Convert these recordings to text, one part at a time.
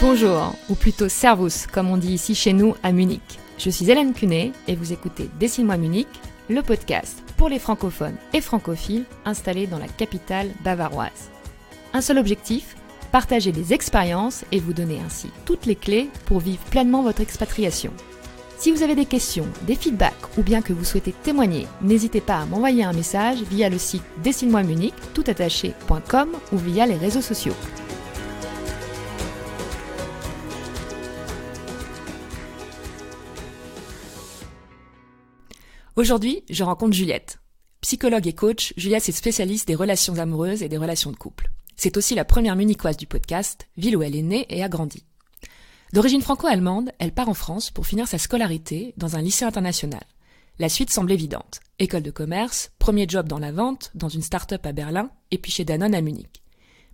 Bonjour, ou plutôt servus, comme on dit ici chez nous à Munich. Je suis Hélène Cunet et vous écoutez Dessine-moi Munich, le podcast pour les francophones et francophiles installés dans la capitale bavaroise. Un seul objectif, partager des expériences et vous donner ainsi toutes les clés pour vivre pleinement votre expatriation. Si vous avez des questions, des feedbacks ou bien que vous souhaitez témoigner, n'hésitez pas à m'envoyer un message via le site dessine-moi Munich, toutattaché.com ou via les réseaux sociaux. Aujourd'hui, je rencontre Juliette. Psychologue et coach, Juliette est spécialiste des relations amoureuses et des relations de couple. C'est aussi la première munichoise du podcast, ville où elle est née et a grandi. D'origine franco-allemande, elle part en France pour finir sa scolarité dans un lycée international. La suite semble évidente. École de commerce, premier job dans la vente, dans une start-up à Berlin, et puis chez Danone à Munich.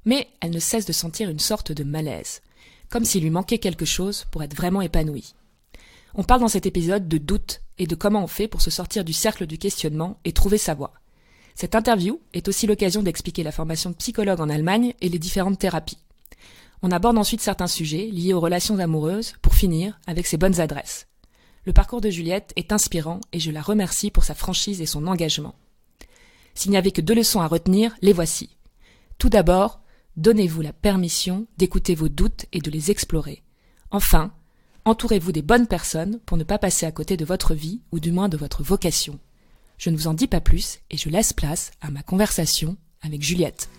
Mais elle ne cesse de sentir une sorte de malaise, comme s'il lui manquait quelque chose pour être vraiment épanouie. On parle dans cet épisode de doute et de comment on fait pour se sortir du cercle du questionnement et trouver sa voie. Cette interview est aussi l'occasion d'expliquer la formation de psychologue en Allemagne et les différentes thérapies. On aborde ensuite certains sujets liés aux relations amoureuses pour finir avec ses bonnes adresses. Le parcours de Juliette est inspirant et je la remercie pour sa franchise et son engagement. S'il n'y avait que 2 leçons à retenir, les voici. Tout d'abord, donnez-vous la permission d'écouter vos doutes et de les explorer. Enfin, entourez-vous des bonnes personnes pour ne pas passer à côté de votre vie ou du moins de votre vocation. Je ne vous en dis pas plus et je laisse place à ma conversation avec Juliette.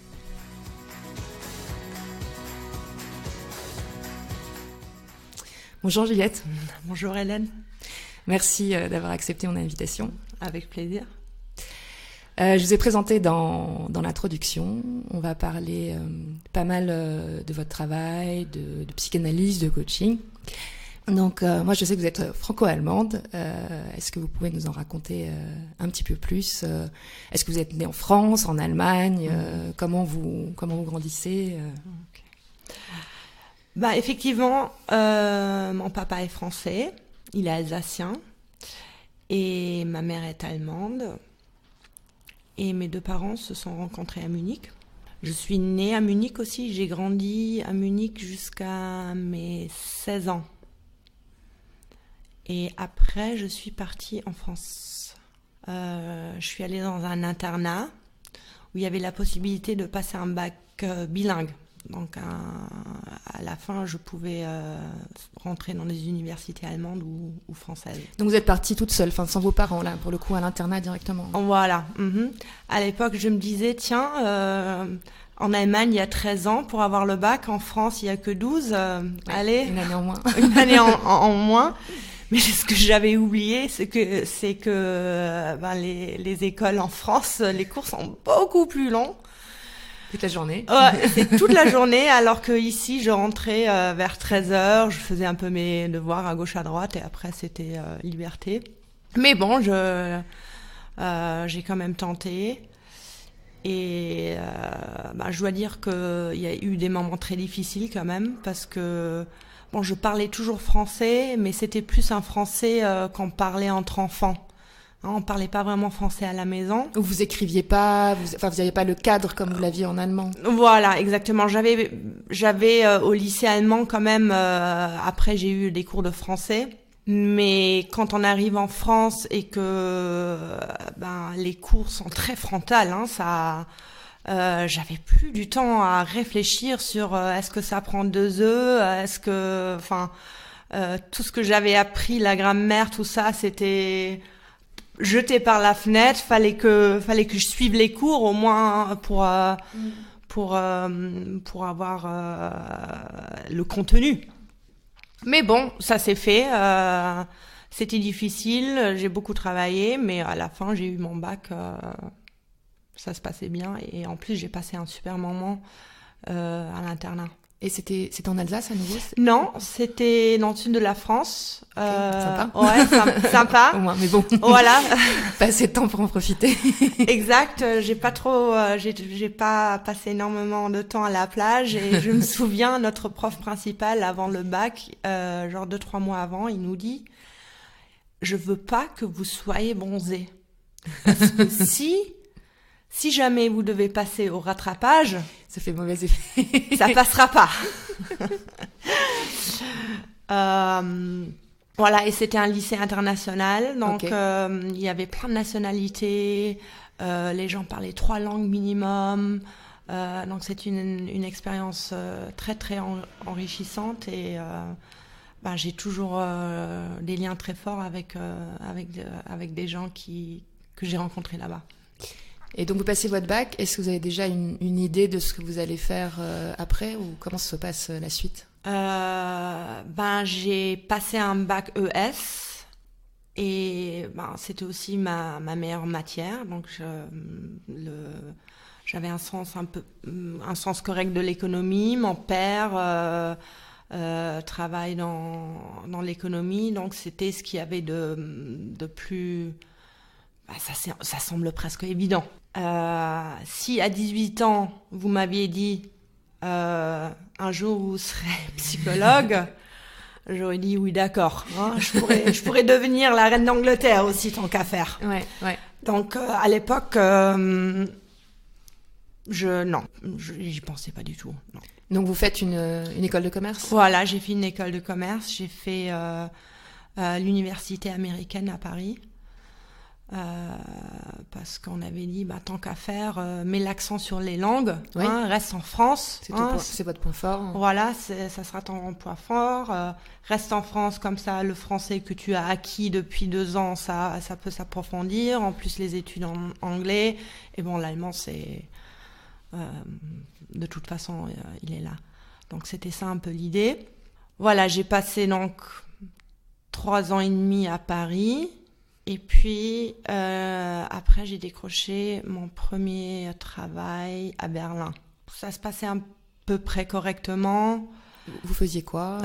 Bonjour Juliette. Bonjour Hélène. Merci d'avoir accepté mon invitation. Avec plaisir. Je vous ai présenté dans l'introduction. On va parler pas mal de votre travail, de psychanalyse, de coaching. Donc moi je sais que vous êtes franco-allemande. Est-ce que vous pouvez nous en raconter un petit peu plus Est-ce que vous êtes née en France, en Allemagne Comment vous grandissez Okay. Bah effectivement, mon papa est français, il est alsacien et ma mère est allemande. Et mes 2 parents se sont rencontrés à Munich. Je suis née à Munich aussi, j'ai grandi à Munich jusqu'à mes 16 ans. Et après, je suis partie en France. Je suis allée dans un internat où il y avait la possibilité de passer un bac bilingue. Donc à la fin, je pouvais rentrer dans des universités allemandes ou françaises. Donc vous êtes partie toute seule, sans vos parents, là, pour le coup, à l'internat directement. Voilà. À l'époque, je me disais, tiens, en Allemagne, il y a 13 ans pour avoir le bac. En France, il n'y a que 12. Allez. Une année en moins. Une année en moins. Mais ce que j'avais oublié, c'est que les écoles en France, les cours sont beaucoup plus longs. Toute la journée. Ouais, c'est toute la journée, alors que ici, je rentrais vers 13h, je faisais un peu mes devoirs à gauche à droite, et après, c'était liberté. Mais bon, j'ai quand même tenté. Et je dois dire qu'il y a eu des moments très difficiles quand même, parce que bon, je parlais toujours français, mais c'était plus un français qu'on parlait entre enfants. On parlait pas vraiment français à la maison. Vous écriviez pas, vous n'aviez pas le cadre comme vous l'aviez en allemand. Voilà, exactement. J'avais au lycée allemand quand même. Après, j'ai eu des cours de français. Mais quand on arrive en France et que les cours sont très frontales, j'avais plus du temps à réfléchir sur est-ce que ça prend 2 est-ce que, tout ce que j'avais appris, la grammaire, tout ça, c'était jeté par la fenêtre. Fallait que je suive les cours au moins pour avoir le contenu. Mais bon, ça s'est fait. C'était difficile, j'ai beaucoup travaillé, mais à la fin, j'ai eu mon bac. Ça se passait bien et en plus, j'ai passé un super moment à l'internat. Et c'était en Alsace à nouveau? Non, c'était dans le sud de la France. Sympa. Ouais, sympa. Au moins, mais bon. Voilà. Pas assez de temps pour en profiter. Exact. J'ai pas passé énormément de temps à la plage et je me souviens, notre prof principal avant le bac, genre 2-3 mois avant, il nous dit, je veux pas que vous soyez bronzés. Parce que si jamais vous devez passer au rattrapage, ça fait mauvais effet. Ça passera pas. Voilà, et c'était un lycée international, donc Ok. il y avait plein de nationalités, les gens parlaient 3 langues minimum, donc c'est une expérience très très enrichissante et ben, j'ai toujours des liens très forts avec des gens que j'ai rencontrés là-bas. Et donc vous passez votre bac, est-ce que vous avez déjà une idée de ce que vous allez faire après ou comment se passe la suite? Ben, j'ai passé un bac ES et ben, c'était aussi ma meilleure matière. Donc, j'avais un sens correct de l'économie. Mon père travaille dans l'économie, donc c'était ce qu'il y avait de plus. Ben, ça semble presque évident. Si à 18 ans, vous m'aviez dit un jour vous serez psychologue, j'aurais dit oui d'accord. Hein, je pourrais devenir la reine d'Angleterre aussi tant qu'à faire. Ouais, ouais. Donc à l'époque, j'y pensais pas du tout. Non. Donc vous faites une école de commerce? Voilà, j'ai fait une école de commerce, j'ai fait l'université américaine à Paris. Parce qu'on avait dit tant qu'à faire, mets l'accent sur les langues, Oui. Reste en France, C'est votre point fort. voilà, ça sera ton point fort, reste en France, comme ça le français que tu as acquis depuis 2 ans, ça peut s'approfondir, en plus les études en anglais, et bon l'allemand c'est de toute façon il est là, donc c'était ça un peu l'idée. Voilà, j'ai passé donc 3 ans et demi à Paris. Et puis, après, j'ai décroché mon premier travail à Berlin. Ça se passait à peu près correctement. Vous faisiez quoi?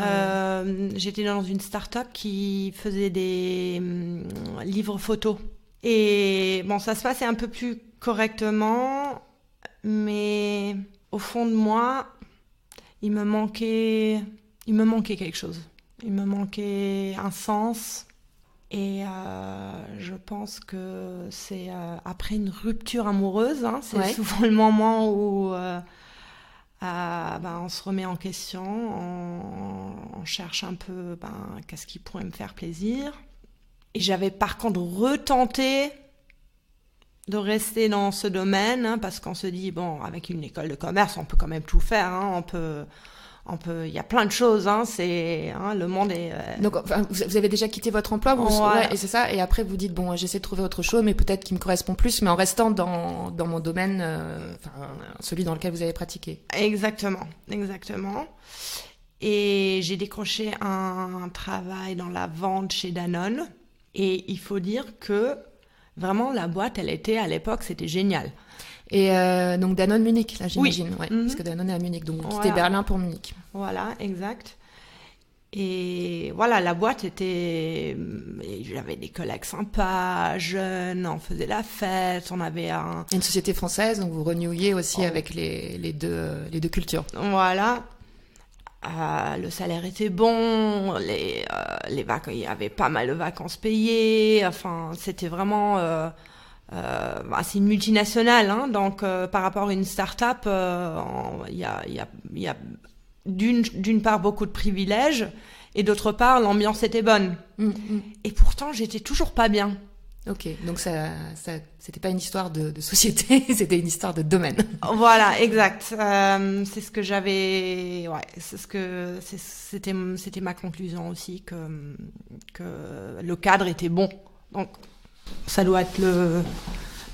J'étais dans une start-up qui faisait des livres photos. Et bon, ça se passait un peu plus correctement, mais au fond de moi, il me manquait quelque chose. Il me manquait un sens. Et je pense que c'est après une rupture amoureuse, c'est souvent le moment où on se remet en question, on cherche un peu qu'est-ce qui pourrait me faire plaisir. Et j'avais par contre retenté de rester dans ce domaine, parce qu'on se dit, bon, avec une école de commerce, on peut quand même tout faire, il y a plein de choses, le monde est... Donc, vous avez déjà quitté votre emploi, ouais. Et c'est ça, et après vous dites, bon, j'essaie de trouver autre chose, mais peut-être qui me correspond plus, mais en restant dans mon domaine, celui dans lequel vous avez pratiqué. Exactement. Et j'ai décroché un travail dans la vente chez Danone, et il faut dire que vraiment la boîte, elle était à l'époque, c'était génial. Et donc Danone Munich, là j'imagine, oui. Parce que Danone est à Munich, donc vous quittez Berlin pour Munich. Voilà, exact. Et voilà, la boîte était... J'avais des collègues sympas, jeunes, on faisait la fête, on avait une société française, donc vous renouiez aussi avec les deux cultures. Voilà. Le salaire était bon, les vacances, il y avait pas mal de vacances payées, enfin, c'était vraiment... c'est une multinationale, donc par rapport à une start-up, il y a d'une part beaucoup de privilèges et d'autre part l'ambiance était bonne. Et pourtant j'étais toujours pas bien. Ok, donc ça c'était pas une histoire de société, c'était une histoire de domaine. Voilà, exact. C'est ce que j'avais, c'était ma conclusion aussi que le cadre était bon. Donc ça doit être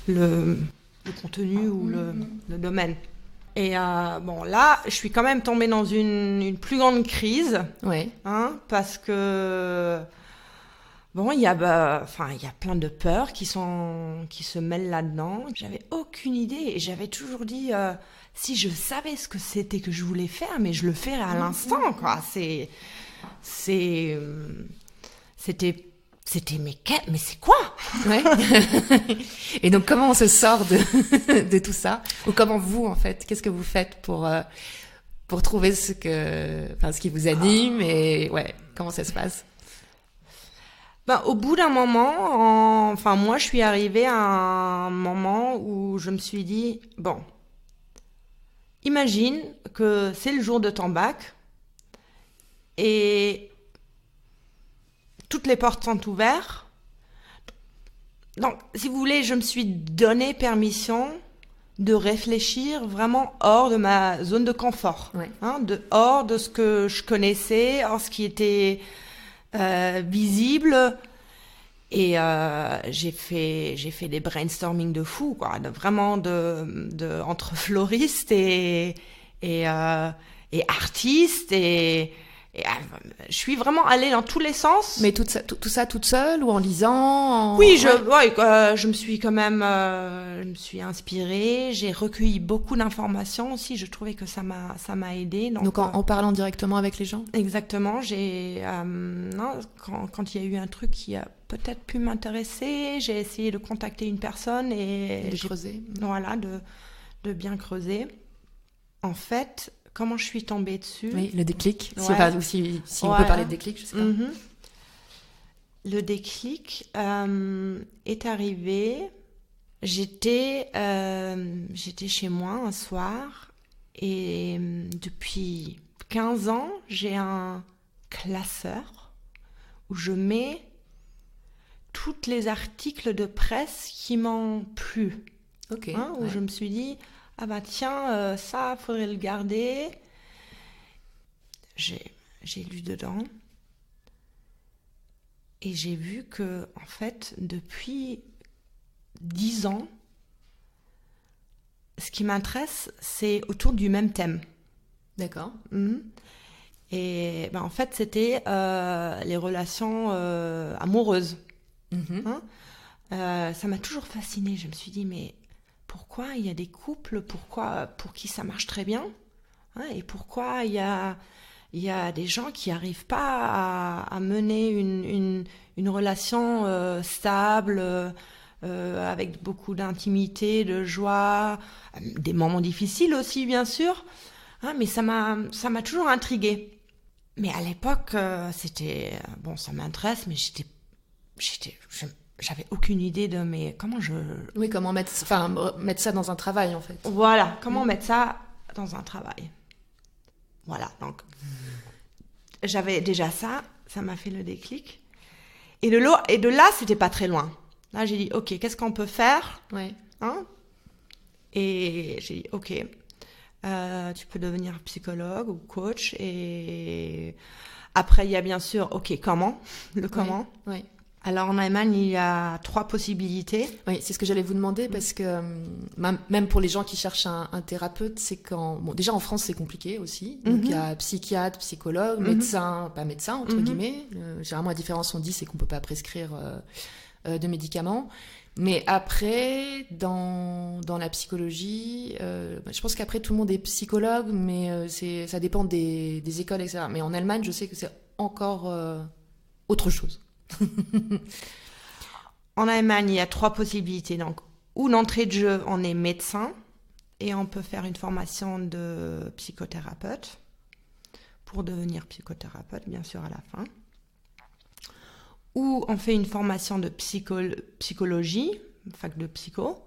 le contenu ou le domaine. Et là, je suis quand même tombée dans une plus grande crise. Ouais. Parce que il y a plein de peurs qui se mêlent là-dedans. J'avais aucune idée et j'avais toujours dit si je savais ce que c'était que je voulais faire, mais je le ferais à l'instant, quoi. C'était mais c'est quoi? Ouais. Et donc comment on se sort de tout ça? Ou comment vous en fait, qu'est-ce que vous faites pour trouver ce qui vous anime et comment ça se passe? Au bout d'un moment, moi je suis arrivée à un moment où je me suis dit bon, imagine que c'est le jour de ton bac Et toutes les portes sont ouvertes. Donc, si vous voulez, je me suis donné permission de réfléchir vraiment hors de ma zone de confort, Ouais. Hors de ce que je connaissais, hors ce qui était visible. Et j'ai fait des brainstorming de fou, quoi, vraiment entre fleuristes et artistes je suis vraiment allée dans tous les sens. Mais tout ça toute seule ou en lisant Oui, je me suis quand même, je me suis inspirée. J'ai recueilli beaucoup d'informations aussi. Je trouvais que ça m'a aidée. Donc en parlant directement avec les gens. Exactement. Quand il y a eu un truc qui a peut-être pu m'intéresser, j'ai essayé de contacter une personne et de creuser. Voilà, de bien creuser. En fait, comment je suis tombée dessus. Oui, le déclic. Ouais. Si on peut parler de déclic, je sais pas. Mm-hmm. Le déclic est arrivé. J'étais chez moi un soir et depuis 15 ans, j'ai un classeur où je mets tous les articles de presse qui m'ont plu. Ok. Où je me suis dit... Ah bah tiens, ça, faudrait le garder. J'ai lu dedans. Et j'ai vu que, en fait, depuis 10 ans, ce qui m'intéresse, c'est autour du même thème. D'accord. Et en fait, c'était les relations amoureuses. Ça m'a toujours fascinée. Je me suis dit, mais... pourquoi il y a des couples, pour qui ça marche très bien, et pourquoi il y a des gens qui n'arrivent pas à mener une relation stable, avec beaucoup d'intimité, de joie, des moments difficiles aussi bien sûr, mais ça m'a toujours intriguée. Mais à l'époque, c'était ça m'intéresse, mais j'avais aucune idée de comment mettre ça dans un travail en fait. Voilà, comment mettre ça dans un travail. Voilà, donc j'avais déjà ça m'a fait le déclic. Et de là, c'était pas très loin. Là, j'ai dit OK, qu'est-ce qu'on peut faire? Ouais. Et j'ai dit OK, tu peux devenir psychologue ou coach. Et après, il y a bien sûr OK, comment? Le comment. Ouais. Alors en Allemagne, il y a 3 possibilités. Oui, c'est ce que j'allais vous demander parce que même pour les gens qui cherchent un thérapeute, c'est déjà en France c'est compliqué aussi. Donc il y a psychiatre, psychologue, médecin, pas médecin entre guillemets. Généralement la différence on dit c'est qu'on peut pas prescrire de médicaments. Mais après dans la psychologie, je pense qu'après tout le monde est psychologue, mais ça dépend des écoles etc. Mais en Allemagne, je sais que c'est encore autre chose. En Allemagne, il y a 3 possibilités. Donc, ou d'entrée de jeu, on est médecin et on peut faire une formation de psychothérapeute pour devenir psychothérapeute, bien sûr, à la fin. Ou on fait une formation de psychologie, fac de psycho.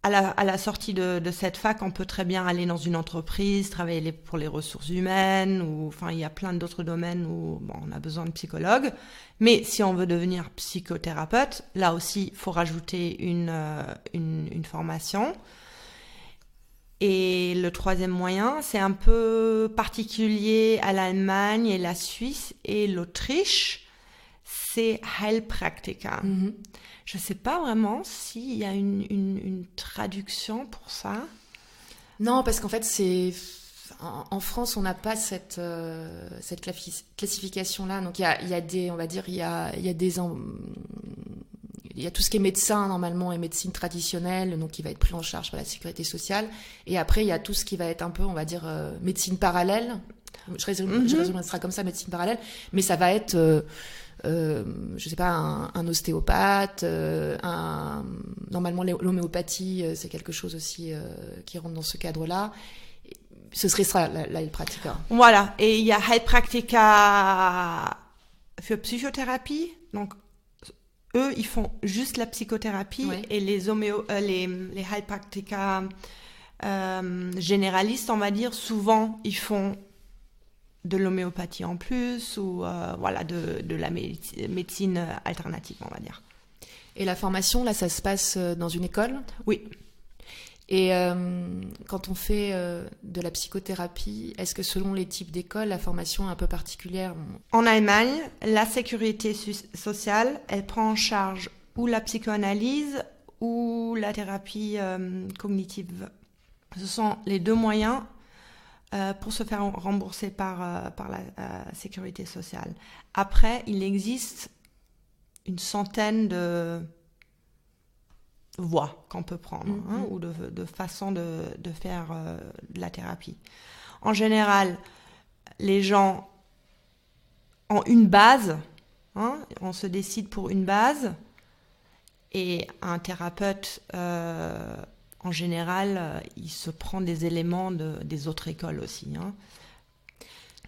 À la sortie de cette fac, on peut très bien aller dans une entreprise, travailler pour les ressources humaines, il y a plein d'autres domaines où on a besoin de psychologues. Mais si on veut devenir psychothérapeute, là aussi, il faut rajouter une formation. Et le 3e moyen, c'est un peu particulier à l'Allemagne et la Suisse et l'Autriche, c'est Heilpraktiker. Je ne sais pas vraiment s'il y a une traduction pour ça. Non, parce qu'en fait, en France, on n'a pas cette classification-là. Donc, il y a des, on va dire, il y a tout ce qui est médecin, normalement, et médecine traditionnelle, donc qui va être pris en charge par la sécurité sociale. Et après, il y a tout ce qui va être un peu, on va dire, médecine parallèle. Je résumerai ça comme ça, médecine parallèle. Mais ça va être... je sais pas, un ostéopathe, normalement l'homéopathie, c'est quelque chose aussi qui rentre dans ce cadre-là. Ce serait ça, la Heilpraktiker. Voilà, et il y a Heilpraktiker für Psychothérapie, donc eux, ils font juste la psychothérapie, et les Heilpraktiker généralistes, on va dire, souvent, ils font de l'homéopathie en plus ou voilà de la médecine alternative, on va dire. Et la formation, là, ça se passe dans une école ? Oui. Et quand on fait de la psychothérapie, est-ce que selon les types d'écoles, la formation est un peu particulière ? En Allemagne, la sécurité sociale, elle prend en charge ou la psychoanalyse ou la thérapie cognitive. Ce sont les deux moyens pour se faire rembourser par la sécurité sociale. Après, il existe une centaine de voies qu'on peut prendre ou de façons de faire de la thérapie. En général, les gens ont une base, on se décide pour une base, et un thérapeute, en général, il se prend des éléments des autres écoles aussi.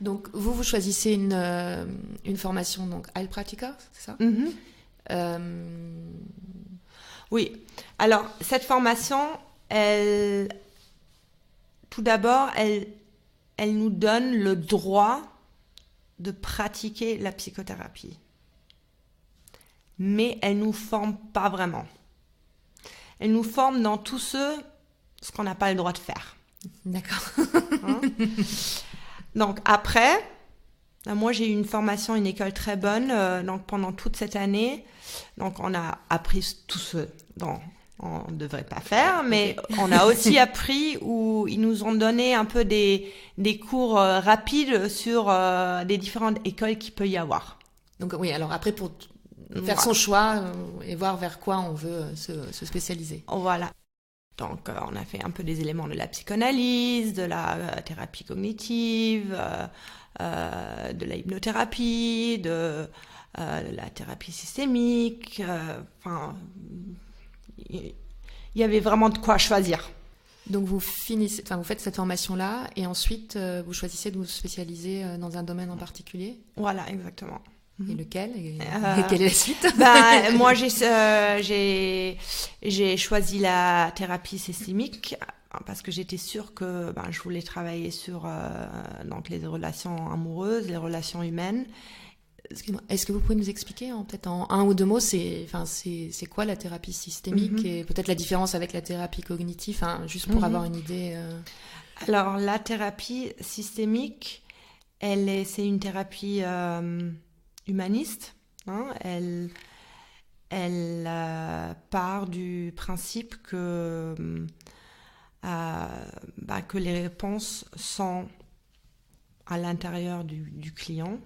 Donc, vous choisissez une formation, donc Heilpraktiker, c'est ça ? Oui. Alors, cette formation, tout d'abord, elle nous donne le droit de pratiquer la psychothérapie. Mais elle ne nous forme pas vraiment. Elle nous forme dans tout ce qu'on n'a pas le droit de faire. D'accord. Donc après, moi j'ai eu une formation, une école très bonne, donc pendant toute cette année. Donc on a appris tout ce dont on ne devrait pas faire, mais on a aussi appris où ils nous ont donné un peu des cours rapides sur des différentes écoles qu'il peut y avoir. Donc oui, alors après pour faire son choix et voir vers quoi on veut se spécialiser. Voilà. Donc, on a fait un peu des éléments de la psychanalyse, de la thérapie cognitive, de la hypnothérapie, de la thérapie systémique. Il y avait vraiment de quoi choisir. Donc, vous faites cette formation-là et ensuite, vous choisissez de vous spécialiser dans un domaine en particulier ? Voilà, exactement. Et lequel et quelle est la suite ? Moi, j'ai choisi la thérapie systémique parce que j'étais sûre que je voulais travailler sur donc les relations amoureuses, les relations humaines. Excusez-moi, est-ce que vous pouvez nous expliquer peut-être en un ou deux mots, c'est quoi la thérapie systémique et peut-être la différence avec la thérapie cognitive, juste pour avoir une idée. Alors, la thérapie systémique, c'est une thérapie humaniste. Elle part du principe que les réponses sont à l'intérieur du client.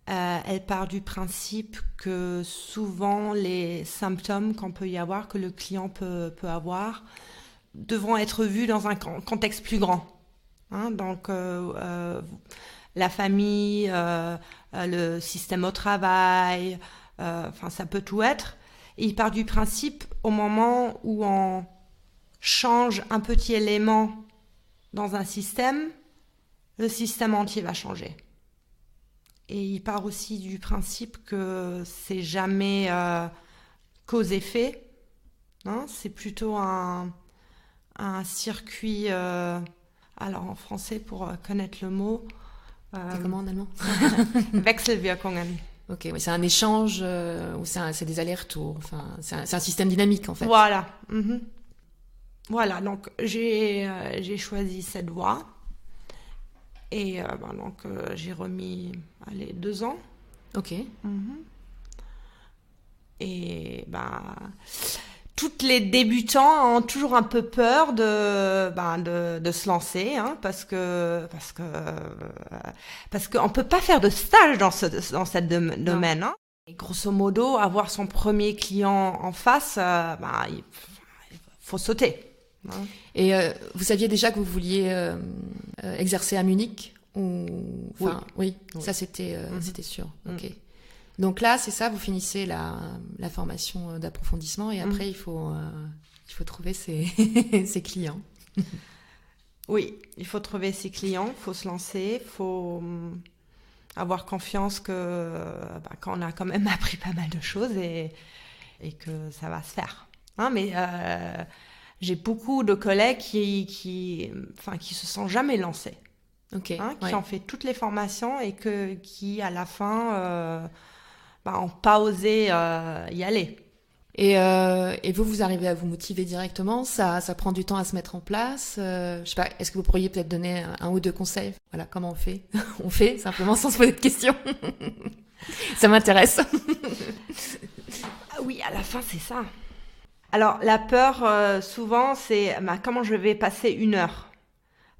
Elle part du principe que souvent les symptômes qu'on peut y avoir, que le client peut avoir, devront être vus dans un contexte plus grand. Donc, la famille, le système au travail, ça peut tout être. Et il part du principe, au moment où on change un petit élément dans un système, le système entier va changer. Et il part aussi du principe que c'est jamais cause-effet. C'est plutôt un circuit, alors en français pour connaître le mot, c'est comment en allemand ? Wechselwirkungen. Ok, oui, c'est un échange ou c'est des allers-retours. C'est un système dynamique en fait. Voilà. Voilà, donc j'ai choisi cette voie et donc j'ai remis 2 ans. Ok. Et toutes les débutants ont toujours un peu peur de se lancer, parce que on peut pas faire de stage dans ce domaine. Et grosso modo, avoir son premier client en face, il faut sauter. Et vous saviez déjà que vous vouliez exercer à Munich ou... Oui, ça c'était sûr. Ok. Donc là, c'est ça, vous finissez la formation d'approfondissement et après, il faut trouver ses clients. Oui, il faut trouver ses clients, il faut se lancer, il faut avoir confiance qu'on a quand même appris pas mal de choses et que ça va se faire. Mais j'ai beaucoup de collègues qui se sont jamais lancés. qui ont fait toutes les formations et qui, à la fin, n'ont pas osé y aller. Et vous arrivez à vous motiver directement? Ça prend du temps à se mettre en place. Je sais pas, est-ce que vous pourriez peut-être donner un ou deux conseils? Voilà, comment on fait? On fait simplement sans se poser de questions. Ça m'intéresse. Oui, à la fin, c'est ça. Alors, la peur, souvent, c'est comment je vais passer 1 heure.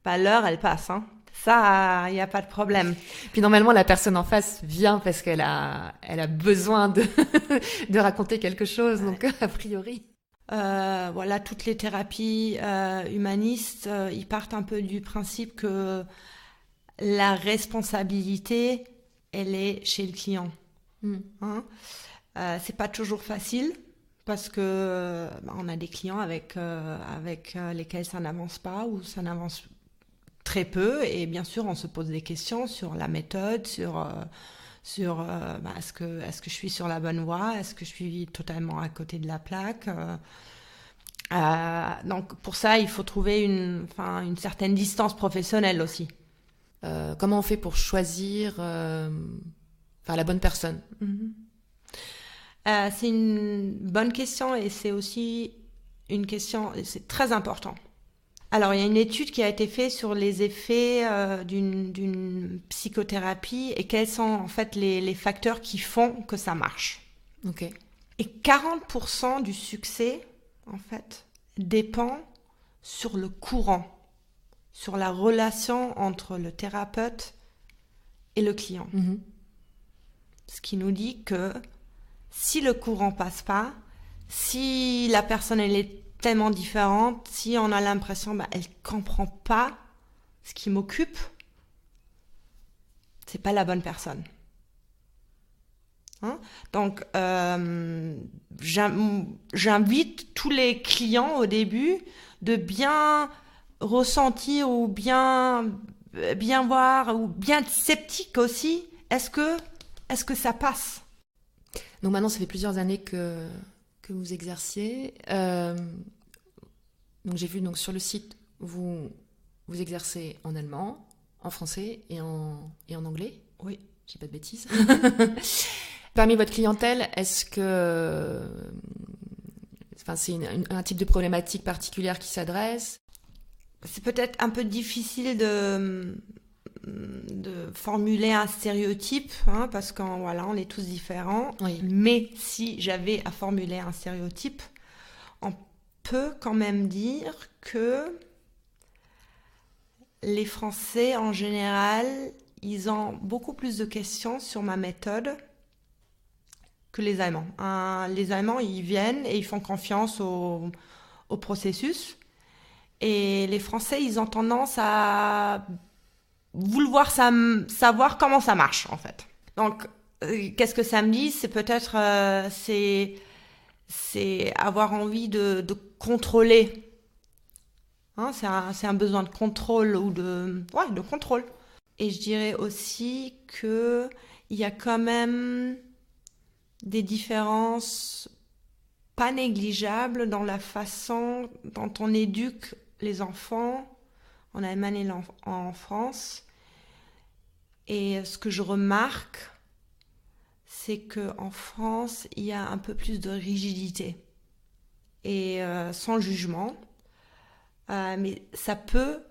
L'heure, elle passe. Ça, il n'y a pas de problème. Puis normalement, la personne en face vient parce qu'elle a besoin de raconter quelque chose, donc a priori. Voilà, toutes les thérapies humanistes, ils partent un peu du principe que la responsabilité, elle est chez le client. C'est pas toujours facile parce que on a des clients avec lesquels ça n'avance pas ou ça n'avance très peu, et bien sûr on se pose des questions sur la méthode, sur est-ce que je suis sur la bonne voie, est-ce que je suis totalement à côté de la plaque. Donc pour ça il faut trouver une certaine distance professionnelle aussi. Comment on fait pour choisir la bonne personne? C'est une bonne question, et c'est aussi une question, c'est très important. Alors, il y a une étude qui a été faite sur les effets d'une psychothérapie et quels sont en fait les facteurs qui font que ça marche. Ok. Et 40% du succès, en fait, dépend sur le courant, sur la relation entre le thérapeute et le client. Ce qui nous dit que si le courant passe pas, si la personne elle est tellement différente, si on a l'impression elle comprend pas ce qui m'occupe, c'est pas la bonne personne. Donc j'invite tous les clients au début de bien ressentir ou bien voir ou bien être sceptique aussi. Est-ce que ça passe? Donc maintenant, ça fait plusieurs années que vous exerciez. Donc j'ai vu sur le site, vous exercez en allemand, en français et en anglais. Oui. J'ai pas de bêtises. Parmi votre clientèle, est-ce que c'est un type de problématique particulière qui s'adresse? C'est peut-être un peu difficile de formuler un stéréotype, parce qu'on est tous différents. Oui. Mais si j'avais à formuler un stéréotype, on peut quand même dire que les Français, en général, ils ont beaucoup plus de questions sur ma méthode que les Allemands. Les Allemands, ils viennent et ils font confiance au processus. Et les Français, ils ont tendance à vouloir savoir comment ça marche, en fait. Donc, qu'est-ce que ça me dit? C'est peut-être c'est avoir envie de contrôler. C'est un besoin de contrôle ou de contrôle. Et je dirais aussi que il y a quand même des différences pas négligeables dans la façon dont on éduque les enfants en Allemagne et en France. Et ce que je remarque, c'est qu'en France, il y a un peu plus de rigidité et sans jugement. Mais ça peut,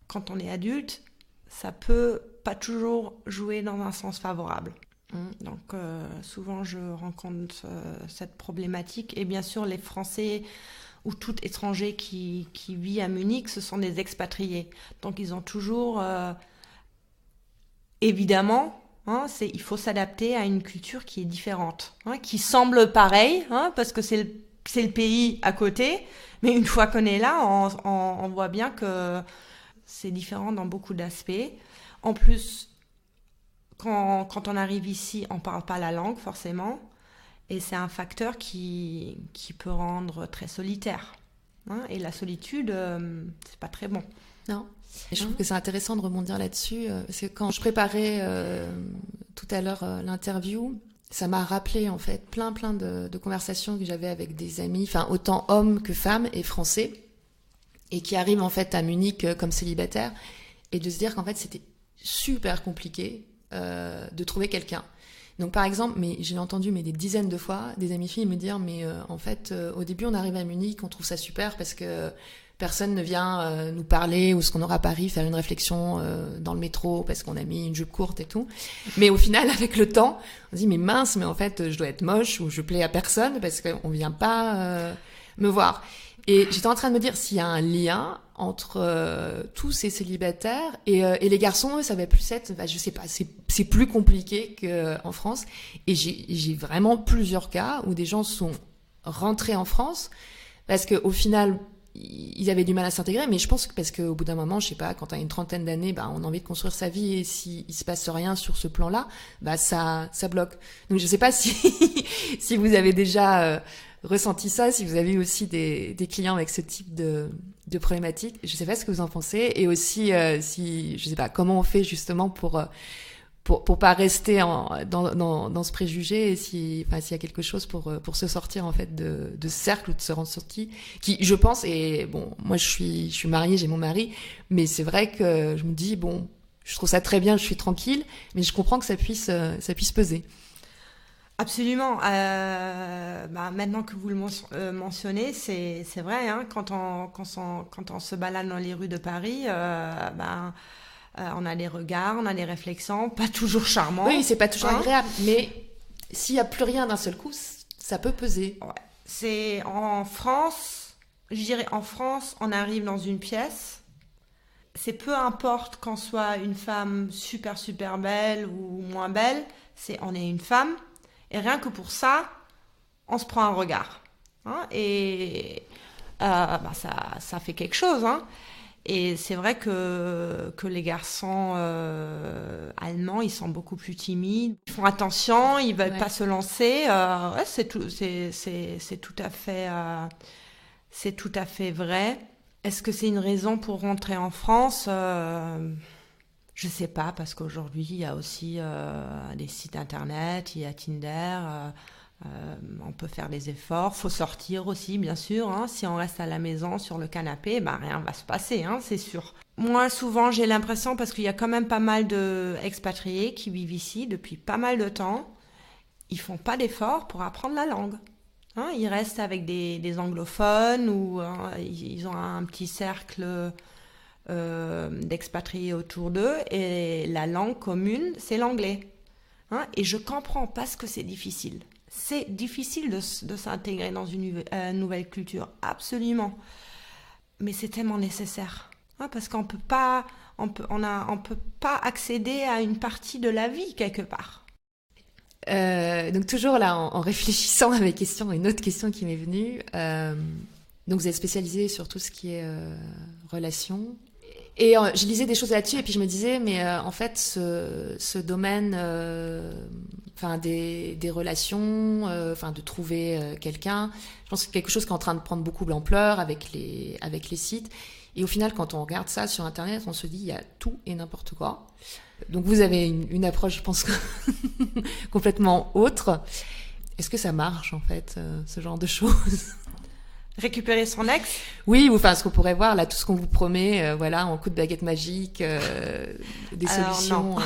quand on est adulte, ça peut pas toujours jouer dans un sens favorable. Donc souvent je rencontre cette problématique, et bien sûr les Français ou tout étranger qui vit à Munich, ce sont des expatriés. Donc ils ont toujours, évidemment, il faut s'adapter à une culture qui est différente, qui semble pareille, parce que c'est le pays à côté, mais une fois qu'on est là, on voit bien que c'est différent dans beaucoup d'aspects. En plus, quand on arrive ici, on ne parle pas la langue forcément, et c'est un facteur qui peut rendre très solitaire. Et la solitude, c'est pas très bon. Non. Et je trouve que c'est intéressant de rebondir là-dessus, parce que quand je préparais tout à l'heure l'interview, ça m'a rappelé en fait plein de conversations que j'avais avec des amis, autant hommes que femmes et français, et qui arrivent en fait à Munich comme célibataires, et de se dire qu'en fait, c'était super compliqué de trouver quelqu'un. Donc par exemple, mais j'ai entendu des dizaines de fois des amies filles me dire en fait au début on arrive à Munich, on trouve ça super parce que personne ne vient nous parler ou ce qu'on aura à Paris, faire une réflexion dans le métro parce qu'on a mis une jupe courte et tout. Mais au final, avec le temps, on se dit mais mince, mais en fait je dois être moche ou je plais à personne parce qu'on vient pas me voir. Et j'étais en train de me dire s'il y a un lien entre tous ces célibataires et les garçons, eux, ça va plus être, je sais pas, c'est plus compliqué qu'en France. Et j'ai vraiment plusieurs cas où des gens sont rentrés en France parce que au final, ils avaient du mal à s'intégrer, mais je pense que parce qu'au bout d'un moment, je sais pas, quand t'as une trentaine d'années, on a envie de construire sa vie et s'il se passe rien sur ce plan-là, ça bloque. Donc je sais pas si vous avez déjà ressenti ça, si vous avez aussi des clients avec ce type de problématique. Je sais pas ce que vous en pensez et aussi si je sais pas comment on fait justement pour pas rester dans ce préjugé et s'il y a quelque chose pour se sortir en fait de ce cercle ou de se rendre sorti qui je pense et bon moi je suis mariée, j'ai mon mari, mais c'est vrai que je me dis bon je trouve ça très bien, je suis tranquille, mais je comprends que ça puisse peser. Absolument. Maintenant que vous le mentionnez, c'est vrai. Hein, quand on se balade dans les rues de Paris, on a des regards, on a des réflexions, pas toujours charmants. Oui, c'est pas toujours agréable, mais s'il y a plus rien d'un seul coup, ça peut peser. Ouais. C'est en France, je dirais en France, on arrive dans une pièce. C'est peu importe qu'on soit une femme super super belle ou moins belle, on est une femme. Et rien que pour ça, on se prend un regard. Hein, et ça fait quelque chose. Hein. Et c'est vrai que les garçons allemands, ils sont beaucoup plus timides. Ils font attention, ils veulent pas se lancer. C'est tout à fait vrai. Est-ce que c'est une raison pour rentrer en France ? Je sais pas, parce qu'aujourd'hui, il y a aussi des sites internet, il y a Tinder, on peut faire des efforts, faut sortir aussi, bien sûr. Hein. Si on reste à la maison, sur le canapé, rien va se passer, hein, c'est sûr. Moi, souvent, j'ai l'impression, parce qu'il y a quand même pas mal d'expatriés qui vivent ici depuis pas mal de temps, ils font pas d'efforts pour apprendre la langue. Hein, ils restent avec des anglophones ou ils ont un petit cercle d'expatriés autour d'eux et la langue commune, c'est l'anglais. Hein, et je comprends parce que c'est difficile. C'est difficile de s'intégrer dans une nouvelle culture, absolument. Mais c'est tellement nécessaire. Hein, parce qu'on peut pas accéder à une partie de la vie quelque part. Donc toujours là, en réfléchissant à mes questions, une autre question qui m'est venue. Donc vous êtes spécialisée sur tout ce qui est relations. Et je lisais des choses là-dessus et puis je me disais, mais en fait, ce domaine, des relations, de trouver quelqu'un, je pense que c'est quelque chose qui est en train de prendre beaucoup d'ampleur avec les sites. Et au final, quand on regarde ça sur Internet, on se dit, il y a tout et n'importe quoi. Donc vous avez une approche, je pense, complètement autre. Est-ce que ça marche, en fait, ce genre de choses ? Récupérer son ex ? Oui, ce qu'on pourrait voir, là, tout ce qu'on vous promet, en coup de baguette magique, des solutions. Non.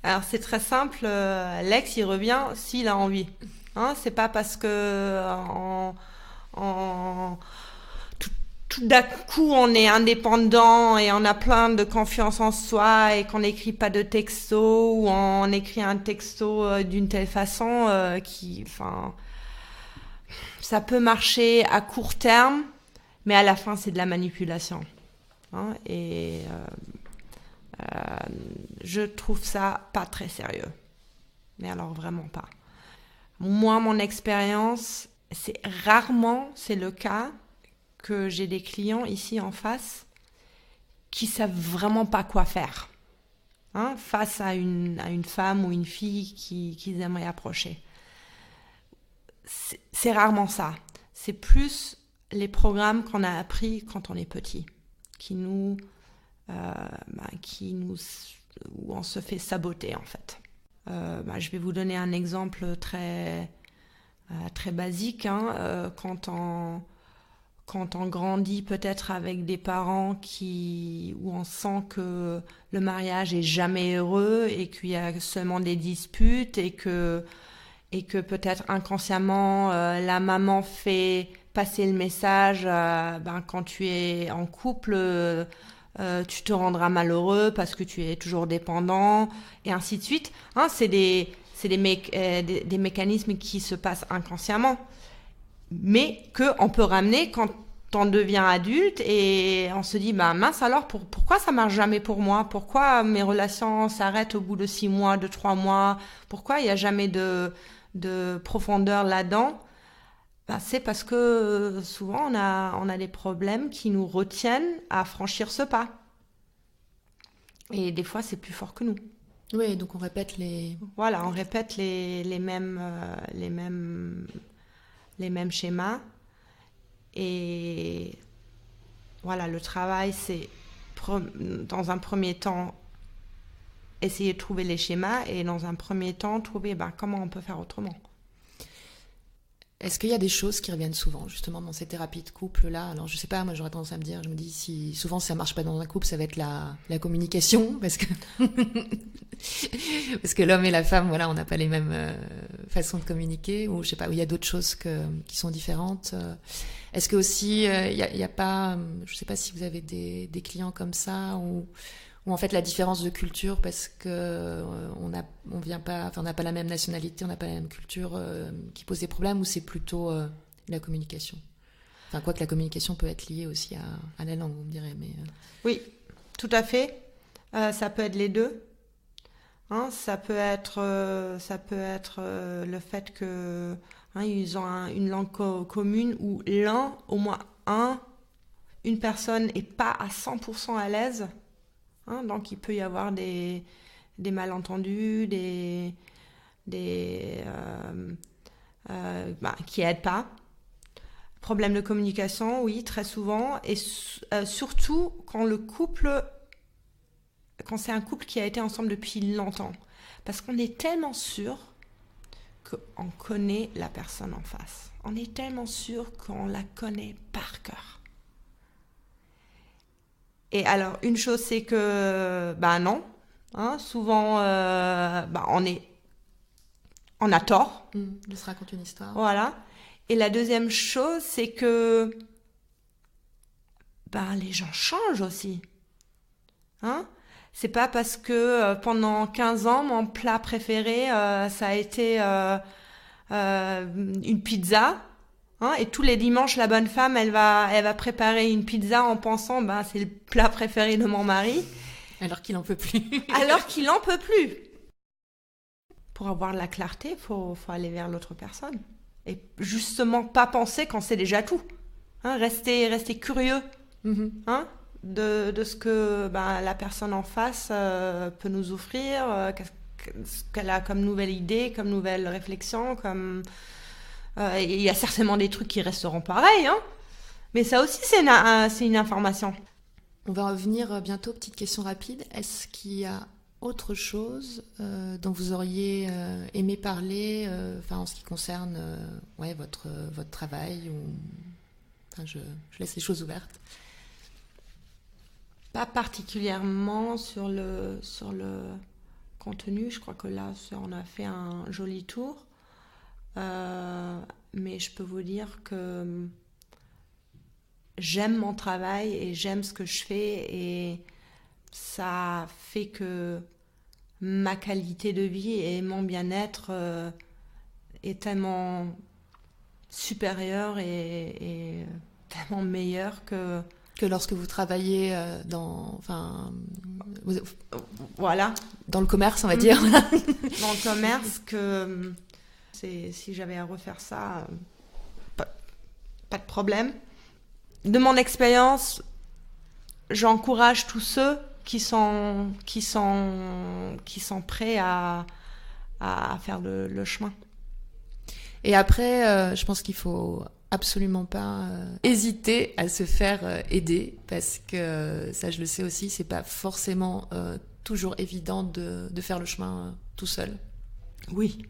Alors, c'est très simple. L'ex, il revient s'il a envie. Hein, c'est pas parce que tout d'un coup, on est indépendant et on a plein de confiance en soi et qu'on n'écrit pas de texto ou on écrit un texto d'une telle façon ça peut marcher à court terme, mais à la fin, c'est de la manipulation. Hein, et je trouve ça pas très sérieux. Mais alors, vraiment pas. Moi, mon expérience, c'est le cas que j'ai des clients ici en face qui savent vraiment pas quoi faire. Hein, face à une femme ou une fille qu'ils aimeraient approcher. C'est rarement ça. C'est plus les programmes qu'on a appris quand on est petit, où on se fait saboter en fait. Je vais vous donner un exemple très basique. Hein, quand quand on grandit peut-être avec des parents où on sent que le mariage est jamais heureux et qu'il y a seulement des disputes et que peut-être inconsciemment la maman fait passer le message quand tu es en couple tu te rendras malheureux parce que tu es toujours dépendant et ainsi de suite. C'est des mécanismes qui se passent inconsciemment mais qu'on peut ramener quand on devient adulte et on se dit mince alors pourquoi ça marche jamais pour moi, pourquoi mes relations s'arrêtent au bout de 6 mois, de 3 mois, pourquoi il n'y a jamais de profondeur là-dedans. C'est parce que souvent on a des problèmes qui nous retiennent à franchir ce pas et des fois c'est plus fort que nous. Oui, donc on répète les schémas. Et voilà, le travail, c'est dans un premier temps essayer de trouver les schémas et dans un premier temps trouver comment on peut faire autrement. Est-ce qu'il y a des choses qui reviennent souvent justement dans ces thérapies de couple-là? Alors je sais pas, moi j'aurais tendance à me dire, je me dis si souvent ça marche pas dans un couple, ça va être la communication parce que parce que l'homme et la femme, voilà, on n'a pas les mêmes façons de communiquer, ou je sais pas, où il y a d'autres choses qui sont différentes. Est-ce que aussi il y a pas, je sais pas si vous avez des clients comme ça ou en fait la différence de culture parce que on n'a pas la même nationalité, on n'a pas la même culture qui pose des problèmes, ou c'est plutôt la communication. Enfin, quoi que la communication peut être liée aussi à la langue, vous me direz, mais oui, tout à fait. Ça peut être les deux. Ça peut être le fait que ils ont une langue commune où au moins une personne est pas à 100% à l'aise. Donc il peut y avoir des malentendus, qui aident pas. Problème de communication, oui, très souvent, et surtout quand c'est un couple qui a été ensemble depuis longtemps, parce qu'on est tellement sûr qu'on connaît la personne en face. On est tellement sûr qu'on la connaît par cœur. Et alors, une chose, c'est que, non. Souvent, on a tort. De se raconter une histoire. Voilà. Et la deuxième chose, c'est que, les gens changent aussi. C'est pas parce que pendant 15 ans, mon plat préféré, ça a été une pizza. Et tous les dimanches, la bonne femme, elle va préparer une pizza en pensant, c'est le plat préféré de mon mari. Alors qu'il en peut plus. Pour avoir de la clarté, faut aller vers l'autre personne. Et justement, pas penser qu'on sait déjà tout. Rester curieux. Mm-hmm. De ce que la personne en face peut nous offrir, ce qu'elle a comme nouvelle idée, comme nouvelle réflexion, comme... Il y a certainement des trucs qui resteront pareils, mais ça aussi c'est une information. On va revenir bientôt, petite question rapide. Est-ce qu'il y a autre chose dont vous auriez aimé parler, en ce qui concerne votre travail ou... je laisse les choses ouvertes. Pas particulièrement sur le contenu, je crois que là on a fait un joli tour. Mais je peux vous dire que j'aime mon travail et j'aime ce que je fais et ça fait que ma qualité de vie et mon bien-être est tellement supérieur et tellement meilleur que lorsque vous travaillez dans le commerce, on va dire. Dans le commerce, que si j'avais à refaire ça, pas de problème. De mon expérience, j'encourage tous ceux qui sont prêts à faire le chemin. Et après, je pense qu'il faut absolument pas hésiter à se faire aider, parce que ça, je le sais aussi, c'est pas forcément toujours évident de faire le chemin tout seul. Oui.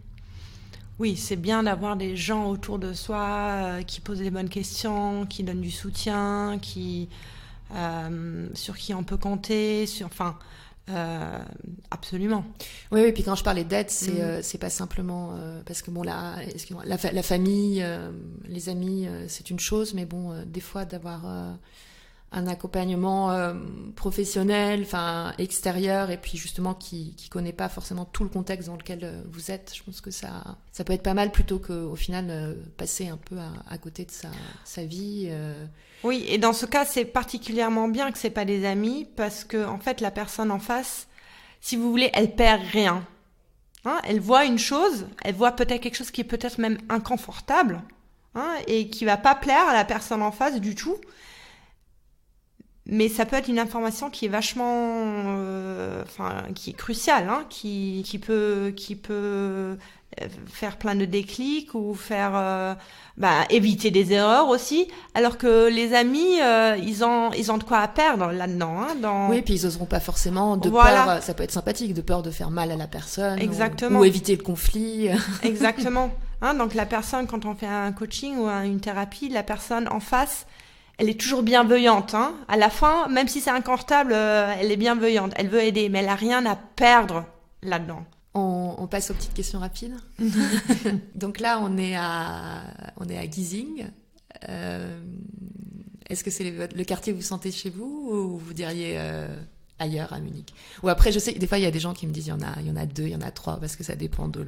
Oui, c'est bien d'avoir des gens autour de soi qui posent les bonnes questions, qui donnent du soutien, sur qui on peut compter, absolument. Oui, oui, puis quand je parlais d'aide, c'est pas simplement parce que bon là, excuse-moi, la famille, les amis, c'est une chose, mais bon, des fois d'avoir un accompagnement professionnel, enfin extérieur, et puis justement qui connaît pas forcément tout le contexte dans lequel vous êtes, je pense que ça peut être pas mal plutôt qu'au final passer un peu à côté de sa vie. Oui, et dans ce cas, c'est particulièrement bien que c'est pas des amis, parce que en fait, la personne en face, si vous voulez, elle perd rien. Hein, elle voit une chose, elle voit peut-être quelque chose qui est peut-être même inconfortable, hein, et qui va pas plaire à la personne en face du tout. Mais ça peut être une information qui est vachement, qui est cruciale, hein, qui peut faire plein de déclics ou faire, éviter des erreurs aussi. Alors que les amis, ils ont de quoi à perdre là-dedans, hein, Oui, puis ils oseront pas forcément de voilà. peur. Ça peut être sympathique, de peur de faire mal à la personne. Exactement. Ou éviter le conflit. Exactement. Hein, donc la personne, quand on fait un coaching ou une thérapie, la personne en face, elle est toujours bienveillante. Hein. À la fin, même si c'est inconfortable, elle est bienveillante. Elle veut aider, mais elle a rien à perdre là-dedans. On passe aux petites questions rapides. Donc là, on est à Giesing. Est-ce que c'est le quartier que vous sentez chez vous ou vous diriez ailleurs à Munich? Ou après, je sais que des fois, il y a des gens qui me disent il y en a 2, il y en a 3, parce que ça dépend de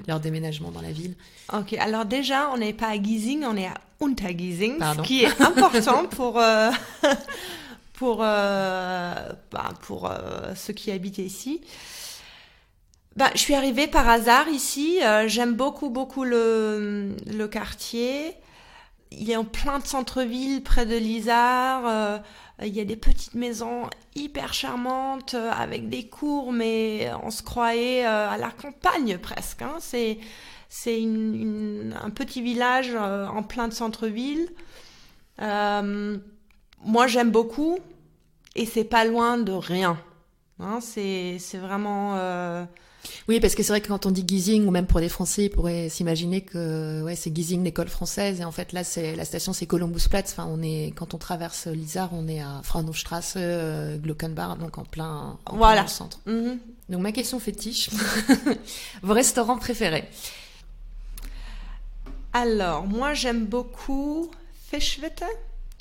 leur déménagement dans la ville. Ok, alors déjà, on n'est pas à Giesing, on est à Untergiesing, ce qui est important pour ceux qui habitent ici. Je suis arrivée par hasard ici. J'aime beaucoup le quartier. Il est en plein de centre-ville, près de l'Isard. Il y a des petites maisons hyper charmantes avec des cours, mais on se croyait à la campagne presque. Hein. C'est un petit village en plein de centre-ville. Moi, j'aime beaucoup et c'est pas loin de rien. Hein. C'est vraiment... Oui, parce que c'est vrai que quand on dit Giesing, ou même pour les Français, ils pourraient s'imaginer que c'est Giesing, l'école française, et en fait là, la station, c'est Kolumbusplatz. Enfin, quand on traverse l'Isar, on est à Fraunhofstrasse, Glockenbach, donc en plein centre. Mm-hmm. Donc ma question fétiche, vos restaurants préférés? Alors, moi, j'aime beaucoup Fischwitte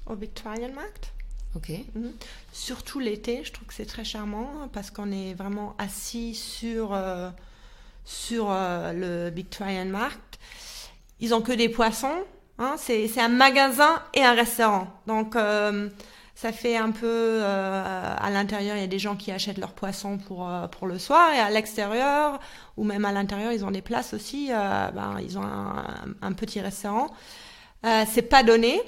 au Viktualienmarkt. Ok. Mm-hmm. Surtout l'été, je trouve que c'est très charmant parce qu'on est vraiment assis sur le Viktualienmarkt. Ils ont que des poissons. Hein, c'est un magasin et un restaurant. Donc, ça fait un peu... à l'intérieur, il y a des gens qui achètent leurs poissons pour le soir. Et à l'extérieur, ou même à l'intérieur, ils ont des places aussi. Ils ont un petit restaurant. C'est pas donné.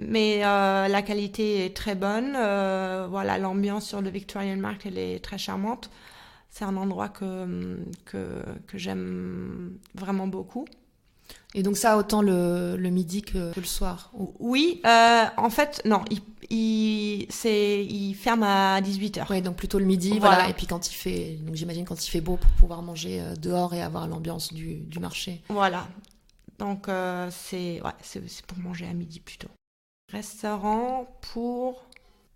Mais la qualité est très bonne. L'ambiance sur le Viktualienmarkt, elle est très charmante. C'est un endroit que j'aime vraiment beaucoup. Et donc ça, autant le midi que le soir? Oui, en fait, non. Il ferme à 18h. Oui, donc plutôt le midi, voilà. Et puis donc j'imagine quand il fait beau pour pouvoir manger dehors et avoir l'ambiance du marché. Voilà. Donc c'est pour manger à midi plutôt. Restaurant pour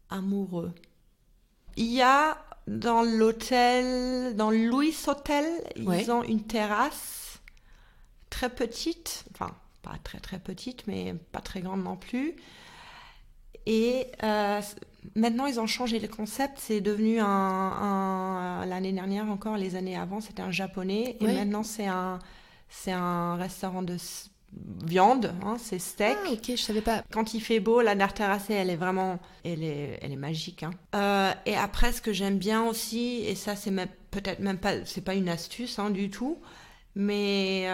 amoureux. Il y a dans l'hôtel, dans le Louis Hotel, ils ont une terrasse très petite, enfin pas très très petite, mais pas très grande non plus. Et maintenant ils ont changé le concept, c'est devenu l'année dernière encore, les années avant, c'était un japonais, et maintenant c'est un restaurant de viande, hein, c'est steak. Ah, ok, je savais pas. Quand il fait beau, la nappe terrassée, elle est magique. Hein. Et après, ce que j'aime bien aussi, et ça, c'est peut-être même pas, c'est pas une astuce, hein, du tout, mais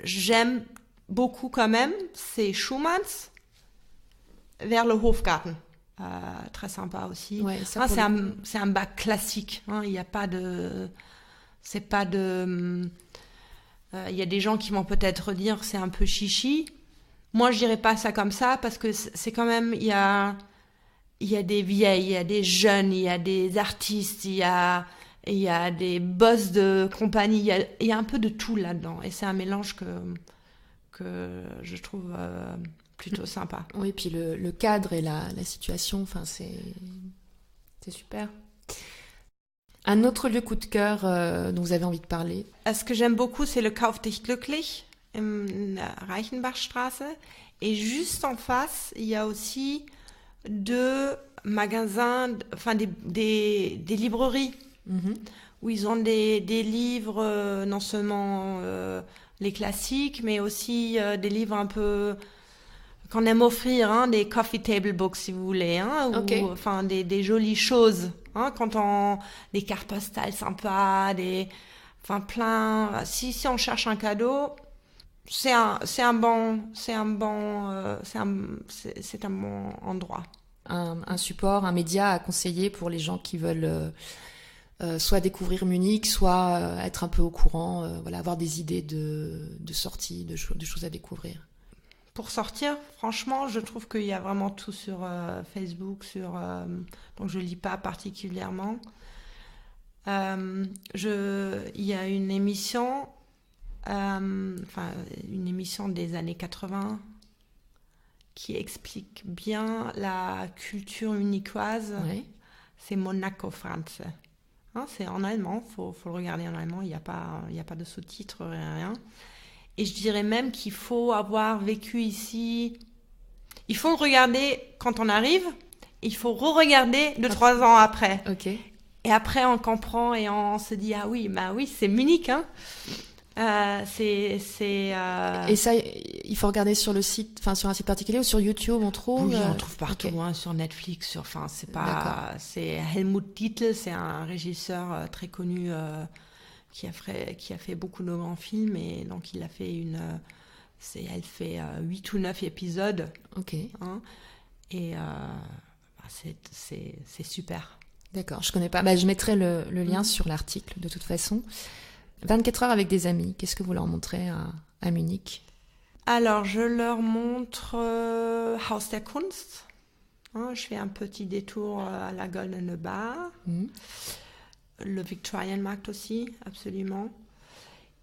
j'aime beaucoup quand même, c'est Schumann's vers le Hofgarten. Très sympa aussi. Ouais, ça c'est un bac classique. Hein, il n'y a pas de, c'est pas de. Il y a des gens qui vont peut-être dire c'est un peu chichi. Moi, je dirais pas ça comme ça parce que c'est quand même il y a des vieilles, il y a des jeunes, il y a des artistes, il y a il y a des boss de compagnie, il y a un peu de tout là-dedans. Et c'est un mélange que je trouve plutôt sympa. Oui, puis le cadre et la situation, enfin, c'est super. Un autre lieu coup de cœur dont vous avez envie de parler? Ce que j'aime beaucoup, c'est le Kauf dich glücklich in der Reichenbachstraße. Et juste en face, il y a aussi 2 magasins, enfin des librairies, où ils ont des livres, non seulement les classiques, mais aussi des livres un peu qu'on aime offrir, hein, des coffee table books si vous voulez, hein, Okay. ou enfin des jolies choses, hein, des cartes postales sympas, enfin plein. Si on cherche un cadeau, c'est un bon endroit. Un support, un média à conseiller pour les gens qui veulent soit découvrir Munich, soit être un peu au courant, voilà, avoir des idées de sorties, de choses à découvrir. Pour sortir, franchement, je trouve qu'il y a vraiment tout sur Facebook, donc je lis pas particulièrement. Il y a une émission, une émission des années 80 qui explique bien la culture munichoise. Ouais. C'est Monaco France. Hein, c'est en allemand, faut le regarder en allemand, il y a pas de sous-titres, rien. Et je dirais même qu'il faut avoir vécu ici. Il faut le regarder quand on arrive, il faut re-regarder 2-3 ans après. Ok. Et après, on comprend et on se dit, ah oui, c'est Munich, hein. Et ça, il faut regarder sur le site, enfin sur un site particulier ou sur YouTube, on trouve. Oui, on trouve partout, Okay. hein, sur Netflix, c'est Helmut Dietl, c'est un régisseur très connu qui a fait beaucoup de grands films, et donc il a fait elle fait 8 ou 9 épisodes. Ok. Hein, et c'est super. D'accord, je connais pas. Bah, je mettrai le lien sur l'article de toute façon. 24 heures avec des amis, qu'est-ce que vous leur montrez à Munich? Alors, je leur montre Haus der Kunst. Hein, je fais un petit détour à la Goldene Bar. Le Viktualienmarkt aussi, absolument.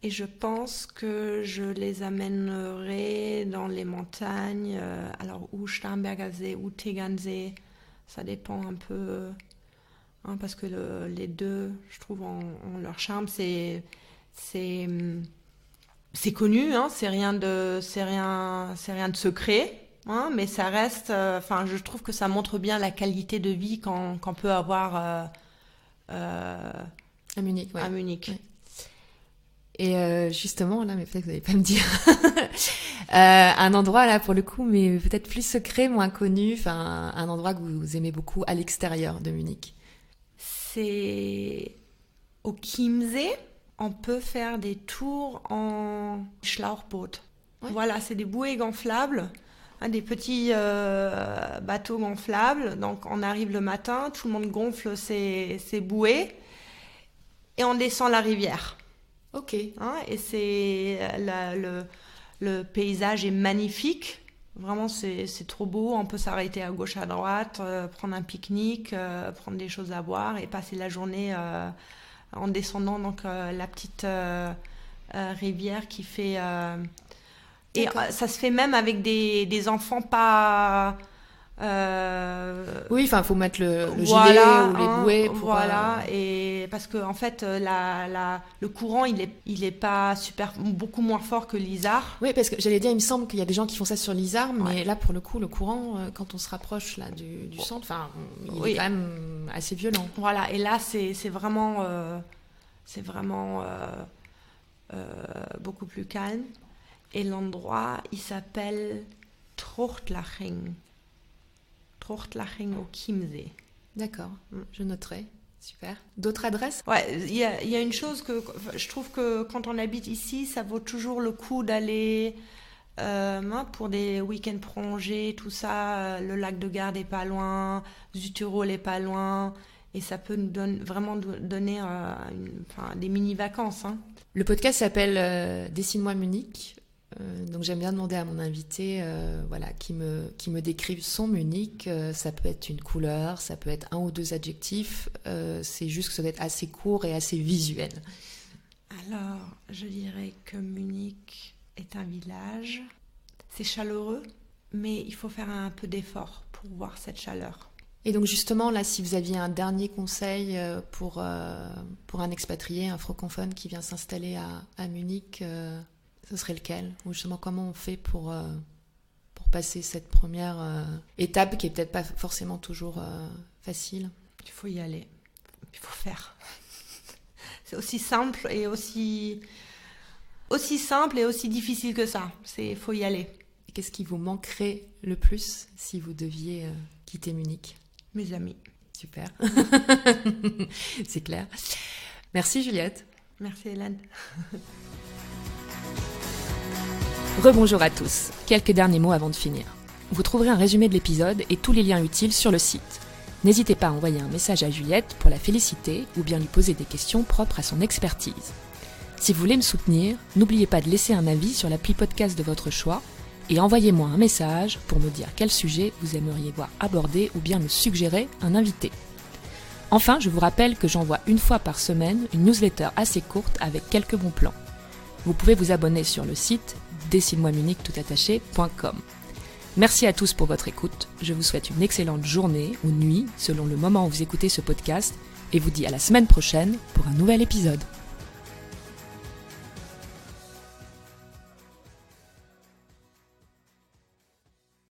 Et je pense que je les amènerai dans les montagnes, alors ou Starnberger See ou Tegernsee, ça dépend un peu, hein, parce que les deux, je trouve, ont leur charme. C'est connu, hein, c'est rien de secret, hein, mais ça reste, je trouve que ça montre bien la qualité de vie qu'on peut avoir À Munich, ouais. à Munich. Ouais. Et justement, là, mais peut-être que vous n'allez pas me dire, un endroit là pour le coup, mais peut-être plus secret, moins connu, enfin un endroit que vous aimez beaucoup à l'extérieur de Munich. C'est au Chiemsee. On peut faire des tours en Schlauchboot. Ouais. Voilà, c'est des bouées gonflables, hein, des petits bateaux gonflables. Donc on arrive le matin, tout le monde gonfle ses bouées et on descend la rivière. Ok. Hein, et le paysage est magnifique. Vraiment, c'est trop beau. On peut s'arrêter à gauche, à droite, prendre un pique-nique, prendre des choses à boire et passer la journée en descendant donc la petite rivière qui fait... et ça se fait même avec des enfants pas... Oui, enfin, il faut mettre le voilà, gilet ou les bouées pour... Voilà, et parce que en fait, le courant, il est pas beaucoup moins fort que l'Isar. Oui, parce que j'allais dire, il me semble qu'il y a des gens qui font ça sur l'Isar, mais ouais. Là, pour le coup, le courant, quand on se rapproche là du centre, enfin, il est quand même assez violent. Voilà, et là, c'est vraiment beaucoup plus calme. Et l'endroit, il s'appelle Trauchtlaching. Trauchtlaching au Chiemsee. D'accord, je noterai. Super. D'autres adresses? Ouais, il y a une chose que je trouve que quand on habite ici, ça vaut toujours le coup d'aller pour des week-ends prolongés, tout ça. Le lac de Garde est pas loin, Südtirol est pas loin, et ça peut nous vraiment donner des mini-vacances. Hein. Le podcast s'appelle Dessine-moi Munich. Donc j'aime bien demander à mon invité qui me décrive son Munich. Ça peut être une couleur, ça peut être 1 ou 2 adjectifs. C'est juste que ça doit être assez court et assez visuel. Alors, je dirais que Munich est un village. C'est chaleureux, mais il faut faire un peu d'effort pour voir cette chaleur. Et donc justement, là, si vous aviez un dernier conseil pour un expatrié, un francophone qui vient s'installer à Munich, ce serait lequel? Ou justement, comment on fait pour passer cette première étape qui est peut-être pas forcément toujours facile? Il faut y aller, il faut faire. C'est aussi simple et aussi difficile que ça. Il faut y aller. Et qu'est-ce qui vous manquerait le plus si vous deviez quitter Munich? Mes amis. Super. C'est clair. Merci Juliette. Merci Hélène. Rebonjour à tous. Quelques derniers mots avant de finir. Vous trouverez un résumé de l'épisode et tous les liens utiles sur le site. N'hésitez pas à envoyer un message à Juliette pour la féliciter ou bien lui poser des questions propres à son expertise. Si vous voulez me soutenir, n'oubliez pas de laisser un avis sur l'appli podcast de votre choix et envoyez-moi un message pour me dire quel sujet vous aimeriez voir abordé ou bien me suggérer un invité. Enfin, je vous rappelle que j'envoie 1 fois par semaine une newsletter assez courte avec quelques bons plans. Vous pouvez vous abonner sur le site dessine-moi-munich-tout-attaché.com. Merci à tous pour votre écoute. Je vous souhaite une excellente journée ou nuit selon le moment où vous écoutez ce podcast et vous dis à la semaine prochaine pour un nouvel épisode.